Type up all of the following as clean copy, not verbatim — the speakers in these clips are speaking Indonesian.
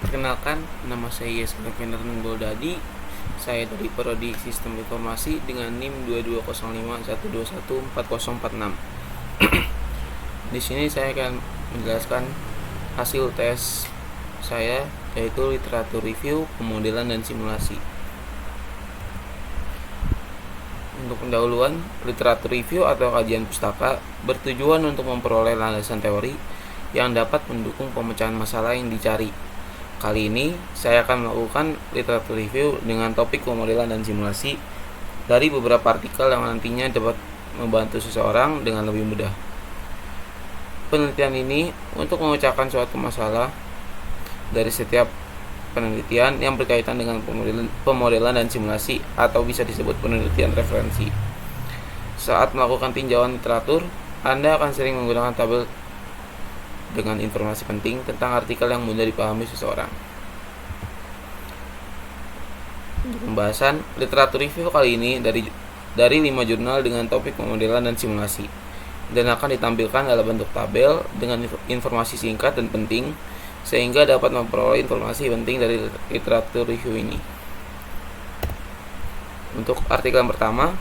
Perkenalkan, nama saya Yesra Kendaraan Goldadi. Saya dari Prodi Sistem Informasi dengan NIM 220512140406. Di sini saya akan menjelaskan hasil tes saya, yaitu literatur review, pemodelan, dan simulasi. Untuk pendahuluan, literatur review atau kajian pustaka bertujuan untuk memperoleh landasan teori yang dapat mendukung pemecahan masalah yang dicari. Kali ini saya akan melakukan literatur review dengan topik pemodelan dan simulasi dari beberapa artikel yang nantinya dapat membantu seseorang dengan lebih mudah. Penelitian ini untuk memecahkan suatu masalah dari setiap penelitian yang berkaitan dengan pemodelan dan simulasi, atau bisa disebut penelitian referensi. Saat melakukan tinjauan literatur, Anda akan sering menggunakan tabel dengan informasi penting tentang artikel yang mudah dipahami seseorang. Untuk pembahasan literatur review kali ini dari 5 jurnal dengan topik pemodelan dan simulasi, dan akan ditampilkan dalam bentuk tabel dengan informasi singkat dan penting sehingga dapat memperoleh informasi penting dari literatur review ini. Untuk artikel yang pertama,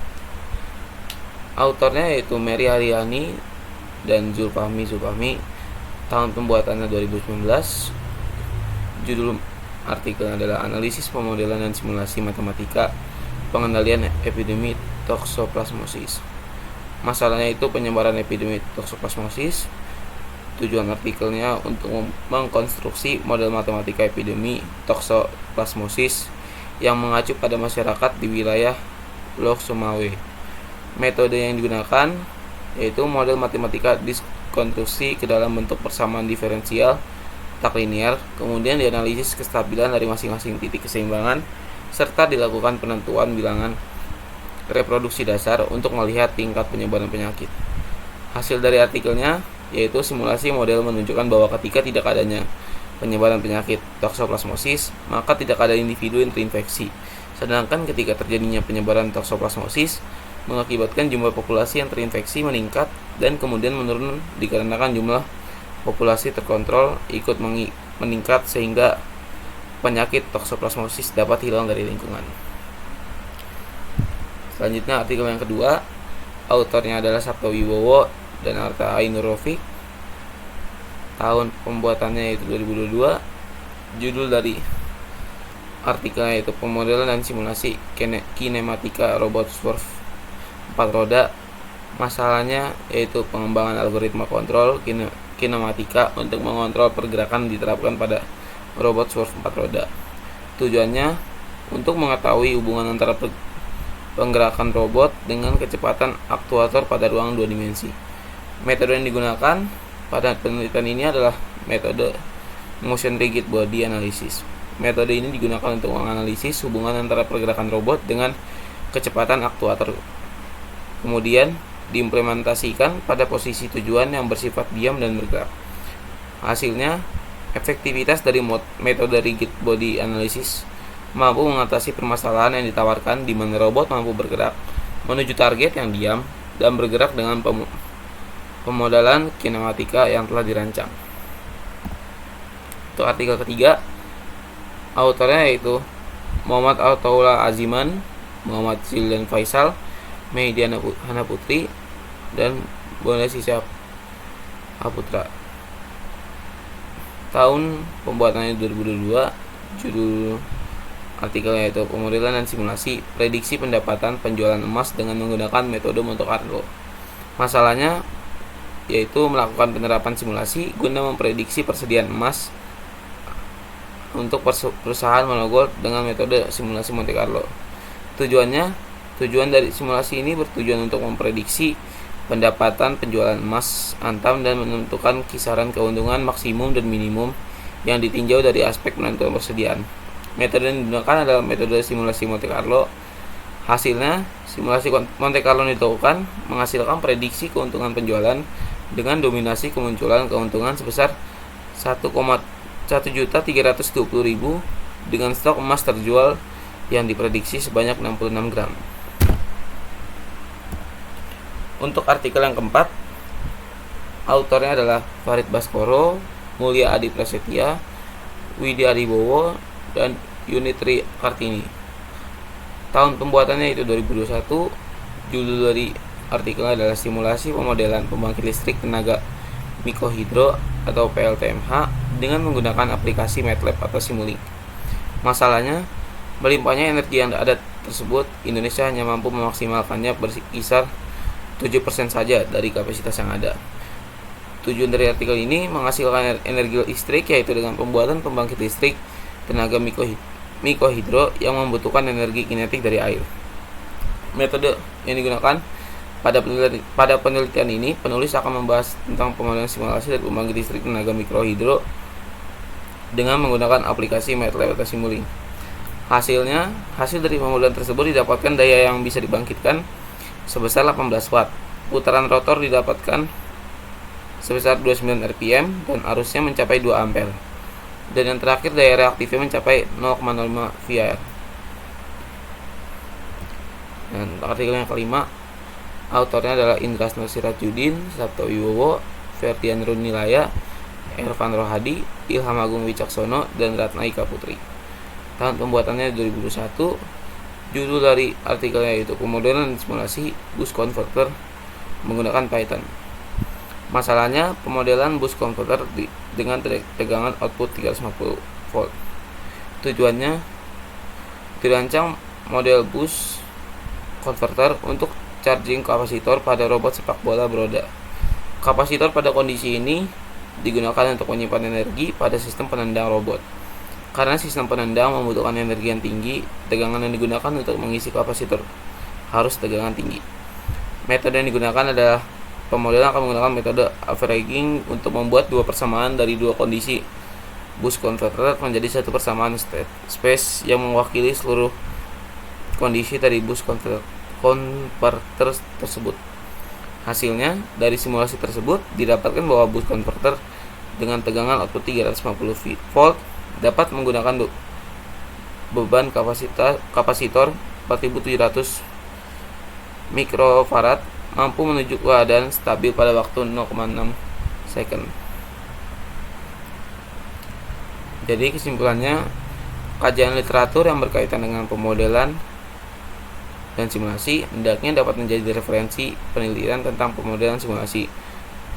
autornya yaitu Mary Haryani dan Zulfahmi. Tahun pembuatannya 2019. Judul artikel adalah Analisis Pemodelan dan Simulasi Matematika Pengendalian Epidemi Toksoplasmosis. Masalahnya itu penyebaran epidemi toksoplasmosis. Tujuan artikelnya untuk mengkonstruksi model matematika epidemi toksoplasmosis yang mengacu pada masyarakat di wilayah Lok Sumawe. Metode yang digunakan yaitu model matematika konstruksi ke dalam bentuk persamaan diferensial tak linear, kemudian dianalisis kestabilan dari masing-masing titik keseimbangan, serta dilakukan penentuan bilangan reproduksi dasar untuk melihat tingkat penyebaran penyakit. Hasil dari artikelnya yaitu simulasi model menunjukkan bahwa ketika tidak adanya penyebaran penyakit toksoplasmosis, maka tidak ada individu yang terinfeksi. Sedangkan ketika terjadinya penyebaran toksoplasmosis, mengakibatkan jumlah populasi yang terinfeksi meningkat dan kemudian menurun dikarenakan jumlah populasi terkontrol ikut meningkat sehingga penyakit toksoplasmosis dapat hilang dari lingkungan. Selanjutnya artikel yang kedua, autornya adalah Sabto Wibowo dan Arta Ainur Rafiq. Tahun pembuatannya yaitu 2022. Judul dari artikelnya yaitu Pemodelan dan Simulasi Kinematika Robot Swerve 4 roda. Masalahnya yaitu pengembangan algoritma kontrol kinematika untuk mengontrol pergerakan diterapkan pada robot swerve 4 roda. Tujuannya untuk mengetahui hubungan antara penggerakan robot dengan kecepatan aktuator pada ruang 2 dimensi. Metode yang digunakan pada penelitian ini adalah metode motion rigid body analysis. Metode ini digunakan untuk menganalisis hubungan antara pergerakan robot dengan kecepatan aktuator, kemudian diimplementasikan pada posisi tujuan yang bersifat diam dan bergerak. Hasilnya, efektivitas dari metode rigid body analysis mampu mengatasi permasalahan yang ditawarkan di mana robot mampu bergerak menuju target yang diam dan bergerak dengan pemodelan kinematika yang telah dirancang. Untuk artikel ketiga, autornya yaitu Muhammad Ataullah Aziman, Muhammad Zildan Faisal, Mehdi Hana Putri, dan Bonda Sisa Aputra. Tahun pembuatannya 2022. Judul artikelnya yaitu Pemodelan dan Simulasi Prediksi Pendapatan Penjualan Emas dengan menggunakan metode Monte Carlo. Masalahnya yaitu melakukan penerapan simulasi guna memprediksi persediaan emas untuk perusahaan monogol dengan metode simulasi Monte Carlo. Tujuan dari simulasi ini bertujuan untuk memprediksi pendapatan penjualan emas antam dan menentukan kisaran keuntungan maksimum dan minimum yang ditinjau dari aspek penentuan persediaan. Metode yang digunakan adalah metode simulasi Monte Carlo. Hasilnya, simulasi Monte Carlo dilakukan menghasilkan prediksi keuntungan penjualan dengan dominasi kemunculan keuntungan sebesar 1.320.000 dengan stok emas terjual yang diprediksi sebanyak 66 gram. Untuk artikel yang keempat, autornya adalah Farid Baskoro, Mulia Adi Prasetya, Widi Aribowo, dan Yunitri Kartini. Tahun pembuatannya itu 2021. Judul dari artikelnya adalah simulasi pemodelan pembangkit listrik tenaga mikrohidro atau PLTMH dengan menggunakan aplikasi MATLAB atau Simulink. Masalahnya, melimpahnya energi yang ada tersebut, Indonesia hanya mampu memaksimalkannya berkisar 7% saja dari kapasitas yang ada. Tujuan dari artikel ini menghasilkan energi listrik, yaitu dengan pembuatan pembangkit listrik tenaga mikrohidro yang membutuhkan energi kinetik dari air. Metode yang digunakan pada penelitian ini, penulis akan membahas tentang pemodelan simulasi dan pembangkit listrik tenaga mikrohidro dengan menggunakan aplikasi MATLAB atau Simulink. Hasil dari pemodelan tersebut didapatkan daya yang bisa dibangkitkan sebesar 18 watt. Putaran rotor didapatkan sebesar 29 rpm dan arusnya mencapai 2 ampere. Dan yang terakhir, daya reaktifnya mencapai 0,05 VAR. Dan artikel yang kelima, autornya adalah Indrasno Sirajudin, Sabto Wibowo, Ferdian Runilaya, Ervan Rohadi, Ilham Agung Wicaksono, dan Ratna Ika Putri. Tahun pembuatannya 2021. Judul dari artikelnya itu pemodelan dan simulasi bus converter menggunakan Python. Masalahnya, pemodelan bus converter dengan tegangan output 350 volt. Tujuannya, dirancang model bus converter untuk charging kapasitor pada robot sepak bola beroda. Kapasitor pada kondisi ini digunakan untuk menyimpan energi pada sistem penendang robot. Karena sistem penendang membutuhkan energi yang tinggi, tegangan yang digunakan untuk mengisi kapasitor harus tegangan tinggi. Metode yang digunakan adalah pemodelan akan menggunakan metode averaging untuk membuat dua persamaan dari dua kondisi bus converter menjadi satu persamaan state space yang mewakili seluruh kondisi dari bus converter tersebut. Hasilnya, dari simulasi tersebut didapatkan bahwa bus converter dengan tegangan output 350 volt dapat menggunakan beban kapasitor 4700 mikrofarad, mampu menuju keadaan stabil pada waktu 0,6 second. Jadi kesimpulannya, kajian literatur yang berkaitan dengan pemodelan dan simulasi hendaknya dapat menjadi referensi penelitian tentang pemodelan simulasi,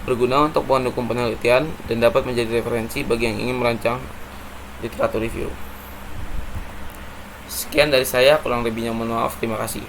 berguna untuk mendukung penelitian dan dapat menjadi referensi bagi yang ingin merancang literatur review. Sekian dari saya, kurang lebihnya mohon maaf. Terima kasih.